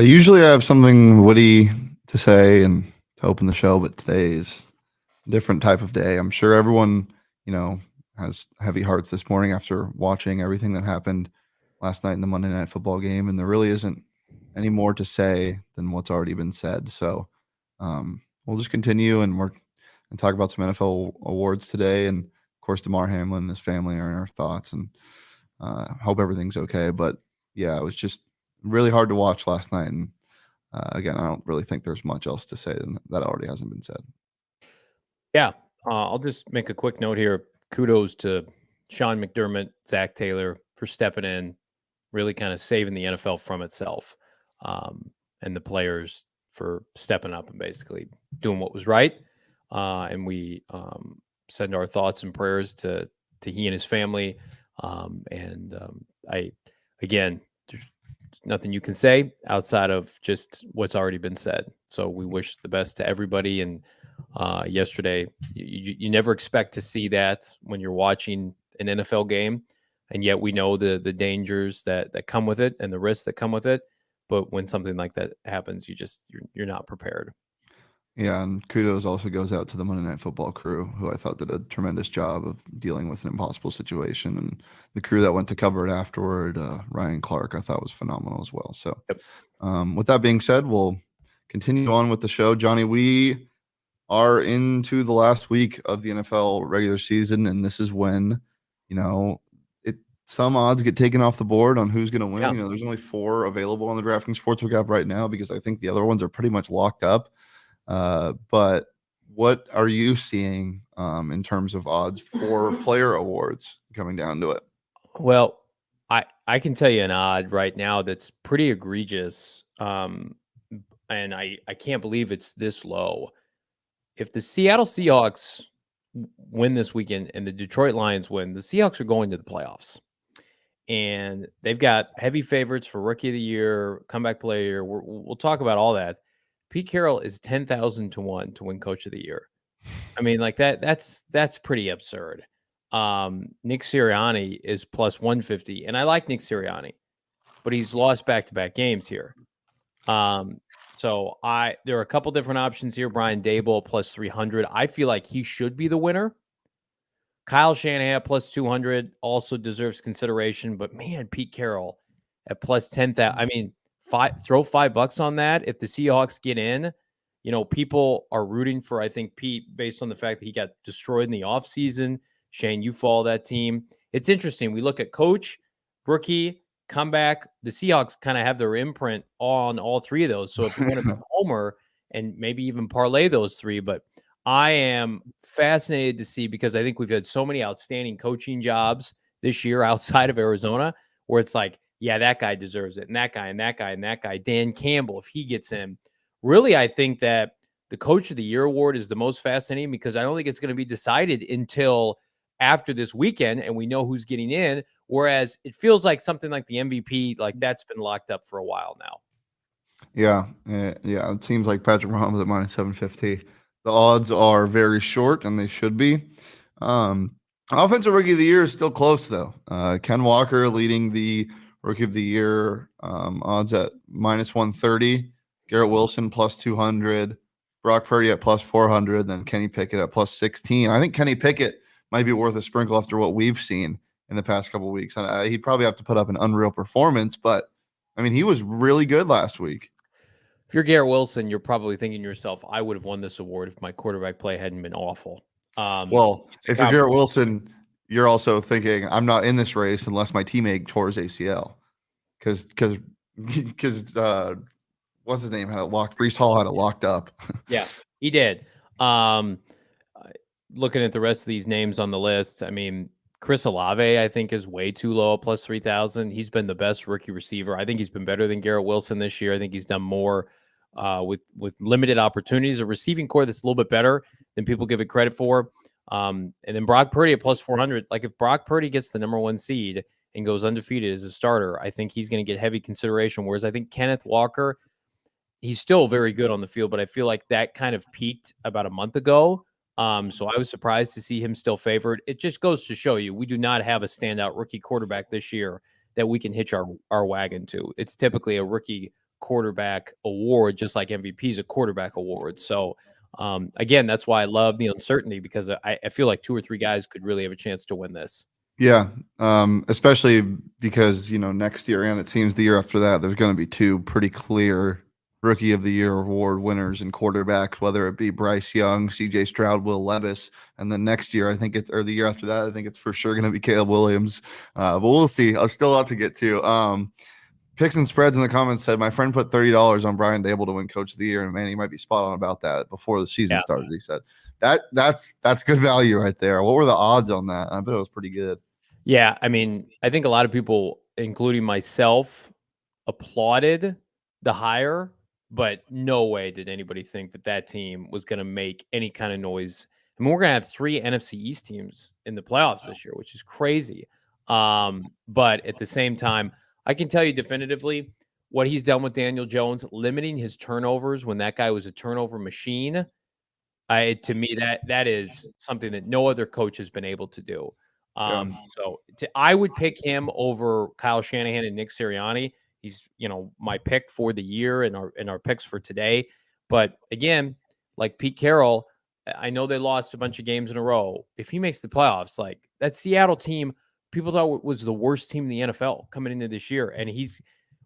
Usually I have something witty to say and to open the show, but today is a different type of day. I'm sure everyone, has heavy hearts this morning after watching everything that happened last night in the Monday Night Football game, and there really isn't any more to say than what's already been said. So we'll just continue and talk about some NFL awards today, and of course, DeMar Hamlin and his family are in our thoughts, and hope everything's okay. But yeah, it was just really hard to watch last night, and again, I don't really think there's much else to say than that already hasn't been said. Yeah, I'll just make a quick note here. Kudos to Sean McDermott, Zach Taylor for stepping in, really kind of saving the NFL from itself, and the players for stepping up and basically doing what was right. And we send our thoughts and prayers to he and his family. Again, there's nothing you can say outside of just what's already been said. So we wish the best to everybody. And yesterday, you never expect to see that when you're watching an NFL game, and yet we know the dangers that come with it and the risks that come with it. But when something like that happens, you're not prepared. Yeah, and kudos also goes out to the Monday Night Football crew, who I thought did a tremendous job of dealing with an impossible situation, and the crew that went to cover it afterward, Ryan Clark, I thought was phenomenal as well. So, with that being said, we'll continue on with the show. Johnny, we are into the last week of the NFL regular season, and this is when, some odds get taken off the board on who's going to win. Yeah. There's only 4 available on the DraftKings Sportsbook app right now because I think the other ones are pretty much locked up. But what are you seeing in terms of odds for player awards coming down to it? Well, I can tell you an odd right now that's pretty egregious, and I can't believe it's this low. If the Seattle Seahawks win this weekend and the Detroit Lions win, the Seahawks are going to the playoffs. And they've got heavy favorites for Rookie of the Year, Comeback Player. We'll talk about all that. Pete Carroll is 10,000 to 1 to win Coach of the Year. I mean, like that's pretty absurd. Nick Sirianni is plus 150, and I like Nick Sirianni, but he's lost back-to-back games here. So there are a couple different options here. Brian Daboll plus 300. I feel like he should be the winner. Kyle Shanahan plus 200 also deserves consideration, but man, Pete Carroll at plus 10,000. I mean, throw $5 on that. If the Seahawks get in, people are rooting for, I think, Pete based on the fact that he got destroyed in the offseason. Shane, you follow that team. It's interesting. We look at coach, rookie, comeback. The Seahawks kind of have their imprint on all 3 of those. So if you want to homer and maybe even parlay those 3, but I am fascinated to see, because I think we've had so many outstanding coaching jobs this year outside of Arizona where it's like, yeah, that guy deserves it. And that guy, and that guy, and that guy. Dan Campbell, if he gets in. Really, I think that the Coach of the Year award is the most fascinating because I don't think it's going to be decided until after this weekend and we know who's getting in. Whereas it feels like something like the MVP, like that's been locked up for a while now. Yeah. It seems like Patrick Mahomes at minus 750. The odds are very short, and they should be. Offensive Rookie of the Year is still close, though. Ken Walker leading the Rookie of the Year odds at minus 130. Garrett Wilson plus 200. Brock Purdy at plus 400. Then Kenny Pickett at plus 16. I think Kenny Pickett might be worth a sprinkle after what we've seen in the past couple of weeks. He'd probably have to put up an unreal performance, but, I mean, he was really good last week. If you're Garrett Wilson, you're probably thinking to yourself, I would have won this award if my quarterback play hadn't been awful. Well, if you're Garrett Wilson, you're also thinking, I'm not in this race unless my teammate tore his ACL. Because what's his name had it locked? Breece Hall had it locked up. Yeah, he did. Looking at the rest of these names on the list, I mean, Chris Olave, I think, is way too low, plus 3,000. He's been the best rookie receiver. I think he's been better than Garrett Wilson this year. I think he's done more with limited opportunities, a receiving core that's a little bit better than people give it credit for. And then Brock Purdy at plus 400. Like, if Brock Purdy gets the number 1 seed and goes undefeated as a starter, I think he's going to get heavy consideration. Whereas I think Kenneth Walker, he's still very good on the field, but I feel like that kind of peaked about a month ago. So I was surprised to see him still favored. It just goes to show you, we do not have a standout rookie quarterback this year that we can hitch our wagon to. It's typically a rookie quarterback award, just like MVP is a quarterback award. So again, that's why I love the uncertainty, because I feel like 2 or 3 guys could really have a chance to win this. Yeah, especially because, next year and it seems the year after that, there's going to be 2 pretty clear Rookie of the Year award winners in quarterbacks, whether it be Bryce Young, C.J. Stroud, Will Levis, and then next year, or the year after that, I think it's for sure going to be Caleb Williams. But we'll see. I'll still a lot to get to. Picks and spreads in the comments said my friend put $30 on Brian Daboll to win Coach of the Year, and man, he might be spot on about that before the season started. He said that's good value right there. What were the odds on that? I bet it was pretty good. Yeah, I mean, I think a lot of people, including myself, applauded the hire, but no way did anybody think that team was going to make any kind of noise. I mean, we're going to have 3 NFC East teams in the playoffs this year, which is crazy. But at the same time, I can tell you definitively what he's done with Daniel Jones, limiting his turnovers when that guy was a turnover machine. To me, that is something that no other coach has been able to do. So I would pick him over Kyle Shanahan and Nick Sirianni. He's, my pick for the year and our picks for today. But again, like Pete Carroll, I know they lost a bunch of games in a row. If he makes the playoffs, like that Seattle team, people thought was the worst team in the NFL coming into this year. And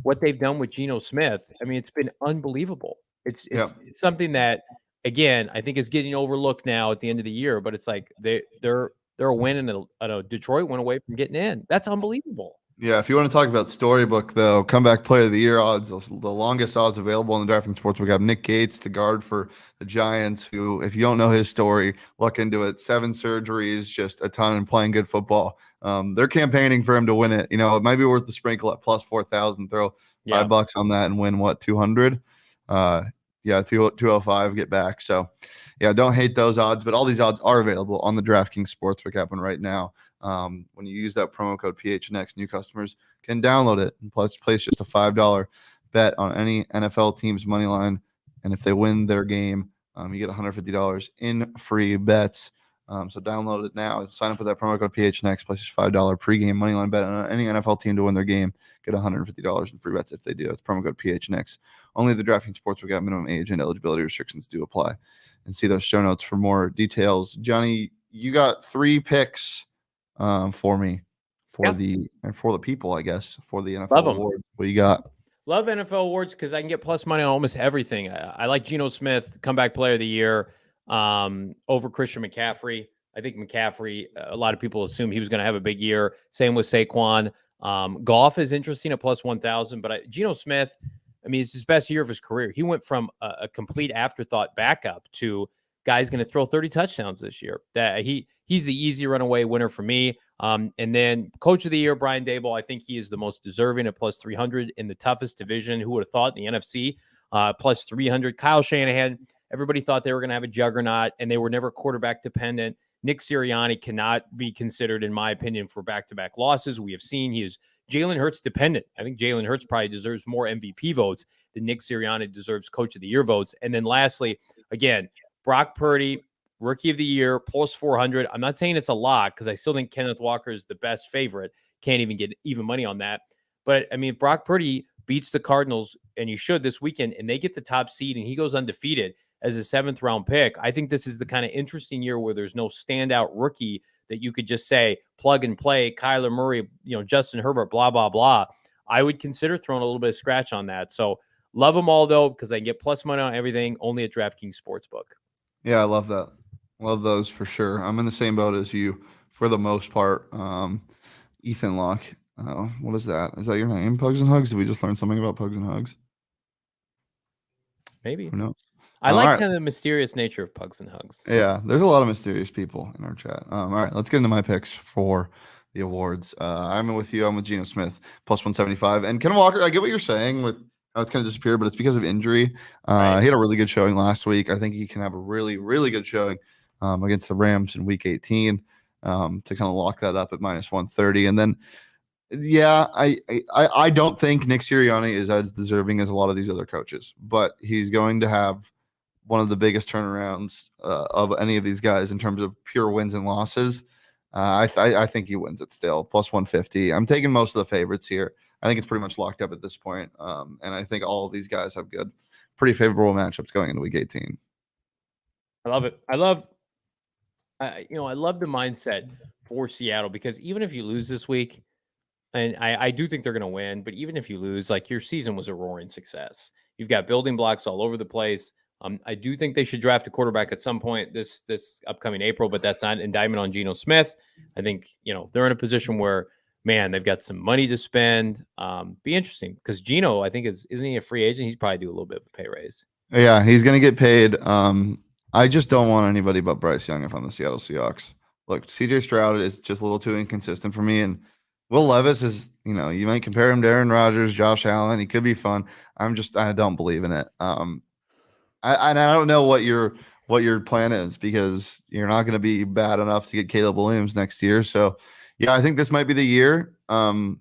what they've done with Geno Smith, I mean, it's been unbelievable. It's something that, again, I think is getting overlooked now at the end of the year, but it's like they're a win and a Detroit went away from getting in. That's unbelievable. Yeah, if you want to talk about storybook, though, comeback player of the year odds, the longest odds available on the DraftKings Sportsbook have Nick Gates, the guard for the Giants, who, if you don't know his story, look into it. 7 surgeries, just a ton, and playing good football. They're campaigning for him to win it. It might be worth the sprinkle at plus 4,000. Throw $5 on that and win what, 200? 205 get back. So, yeah, don't hate those odds, but all these odds are available on the DraftKings Sportsbook app right now. When you use that promo code PHNX, new customers can download it and place just a $5 bet on any NFL team's money line. And if they win their game, you get $150 in free bets. So download it now. Sign up with that promo code PHNX, place your $5 pregame money line bet on any NFL team to win their game. Get $150 in free bets if they do. It's promo code PHNX. Only the DraftKings Sportsbook app. Minimum age and eligibility restrictions do apply. And see those show notes for more details. Johnny, you got 3 picks for me, for the people, I guess, for the NFL awards. What you got? Love NFL awards because I can get plus money on almost everything. I like Geno Smith, comeback player of the year, over Christian McCaffrey. I think McCaffrey, a lot of people assume he was going to have a big year. Same with Saquon. Golf is interesting at plus 1,000, but Geno Smith, I mean, it's his best year of his career. He went from a complete afterthought backup to guy's going to throw 30 touchdowns this year. That he's the easy runaway winner for me. And then Coach of the Year, Brian Daboll, I think he is the most deserving at plus 300 in the toughest division. Who would have thought in the NFC? Plus 300. Kyle Shanahan, everybody thought they were going to have a juggernaut, and they were never quarterback dependent. Nick Sirianni cannot be considered, in my opinion, for back-to-back losses. We have seen he is Jalen Hurts dependent. I think Jalen Hurts probably deserves more MVP votes than Nick Sirianni deserves Coach of the Year votes. And then lastly, again, Brock Purdy, Rookie of the Year, plus 400. I'm not saying it's a lot because I still think Kenneth Walker is the best favorite. Can't even get even money on that. But, I mean, if Brock Purdy beats the Cardinals, and you should this weekend, and they get the top seed and he goes undefeated as a 7th-round pick, I think this is the kind of interesting year where there's no standout rookie that you could just say plug and play, Kyler Murray, Justin Herbert, blah, blah, blah. I would consider throwing a little bit of scratch on that. So love them all, though, because I can get plus money on everything only at DraftKings Sportsbook. Yeah, I love that. Love those for sure. I'm in the same boat as you for the most part. Ethan Locke. What is that? Is that your name, Pugs and Hugs? Did we just learn something about Pugs and Hugs? Maybe. Who knows? I like kind of the mysterious nature of Pugs and Hugs. Yeah, there's a lot of mysterious people in our chat. All right, let's get into my picks for the awards. I'm with you. I'm with Geno Smith, plus 175. And Ken Walker, I get what you're saying with how it's kind of disappeared, but it's because of injury. Right. He had a really good showing last week. I think he can have a really, really good showing against the Rams in Week 18 to kind of lock that up at minus 130. And then, yeah, I don't think Nick Sirianni is as deserving as a lot of these other coaches, but he's going to have one of the biggest turnarounds of any of these guys in terms of pure wins and losses. I think he wins it still, plus 150. I'm taking most of the favorites here. I think it's pretty much locked up at this point. And I think all of these guys have pretty favorable matchups going into week 18. I love it. I love the mindset for Seattle, because even if you lose this week, and I do think they're going to win, but even if you lose, like, your season was a roaring success. You've got building blocks all over the place. I do think they should draft a quarterback at some point this upcoming April, but that's not an indictment on Geno Smith. I think, they're in a position where, man, they've got some money to spend. Be interesting, because Geno, I think, isn't he a free agent? He's probably due a little bit of a pay raise. Yeah, he's going to get paid. I just don't want anybody but Bryce Young if I'm the Seattle Seahawks. Look, CJ Stroud is just a little too inconsistent for me, and Will Levis is, you might compare him to Aaron Rodgers, Josh Allen. He could be fun. I don't believe in it. I don't know what your plan is, because you're not going to be bad enough to get Caleb Williams next year. So, yeah, I think this might be the year. Do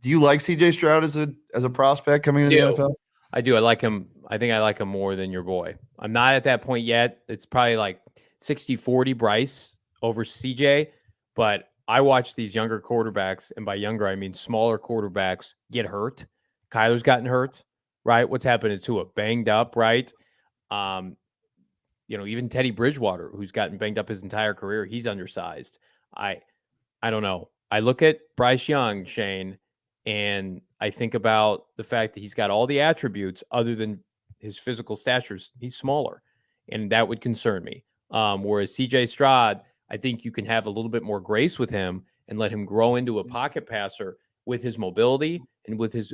you like CJ Stroud as a prospect coming into the NFL? I do. I like him. I think I like him more than your boy. I'm not at that point yet. It's probably like 60-40 Bryce over CJ, but I watch these younger quarterbacks, and by younger, I mean smaller quarterbacks, get hurt. Kyler's gotten hurt, right? What's happening to a banged up, right? Even Teddy Bridgewater, who's gotten banged up his entire career, he's undersized. I don't know. I look at Bryce Young, Shane, and I think about the fact that he's got all the attributes other than his physical statures. He's smaller, and that would concern me. Whereas CJ Stroud, I think you can have a little bit more grace with him and let him grow into a pocket passer with his mobility and with his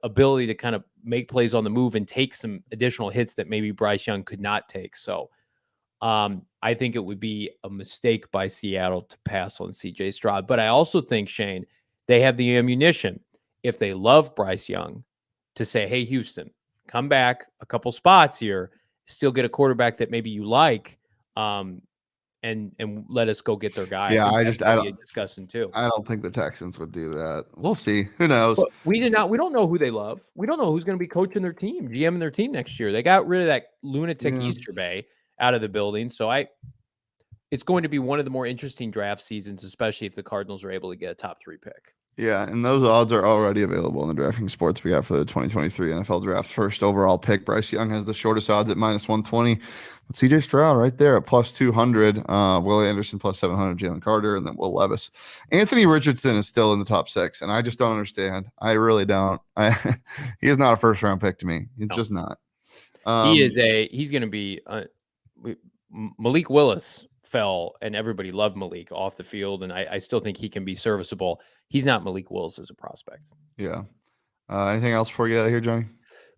ability to kind of make plays on the move and take some additional hits that maybe Bryce Young could not take. So I think it would be a mistake by Seattle to pass on CJ Stroud. But I also think, Shane, they have the ammunition, if they love Bryce Young, to say, hey, Houston, come back a couple spots here, still get a quarterback that maybe you like, and let us go get their guy. Yeah, I don't discussing too. I don't think the Texans would do that. We'll see. Who knows? But we don't know who they love. We don't know who's going to be coaching their team, GMing their team next year. They got rid of that lunatic Easter Bay out of the building. So it's going to be one of the more interesting draft seasons, especially if the Cardinals are able to get a top 3 pick. Yeah, and those odds are already available in the DraftKings Sports we got for the 2023 NFL Draft. First overall pick, Bryce Young has the shortest odds at -120. But CJ Stroud right there at +200. Will Anderson +700. Jalen Carter, and then Will Levis. Anthony Richardson is still in the top 6, and I just don't understand. I really don't. He is not a first-round pick to me. He's just not. He's going to be Malik Willis fell, and everybody loved Malik off the field, and I still think he can be serviceable. He's not Malik Willis as a prospect. Yeah. Anything else before we get out of here, Johnny?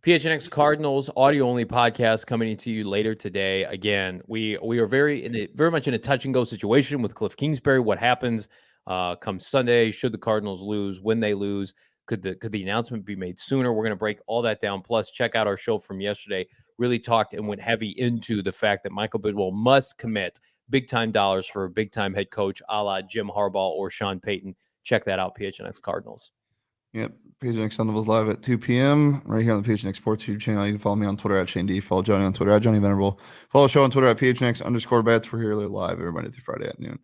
PHNX Cardinals audio-only podcast coming to you later today. Again, we are very much in a touch-and-go situation with Cliff Kingsbury. What happens come Sunday? Should the Cardinals lose? When they lose? Could the announcement be made sooner? We're going to break all that down. Plus, check out our show from yesterday. Really talked and went heavy into the fact that Michael Bidwell must commit big-time dollars for a big-time head coach a la Jim Harbaugh or Sean Payton. Check that out, PHNX Cardinals. Yep, PHNX Sundays live at 2 p.m. right here on the PHNX Sports YouTube channel. You can follow me on Twitter at Shane D. Follow Johnny on Twitter at Johnny Venerable. Follow the show on Twitter at PHNX_bets. We're here live every Monday through Friday at noon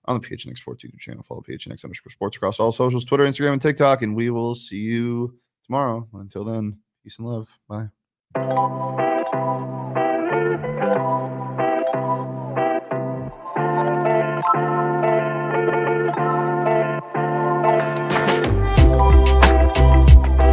on the PHNX Sports YouTube channel. Follow PHNX_sports across all socials, Twitter, Instagram, and TikTok. And we will see you tomorrow. Until then, peace and love. Bye.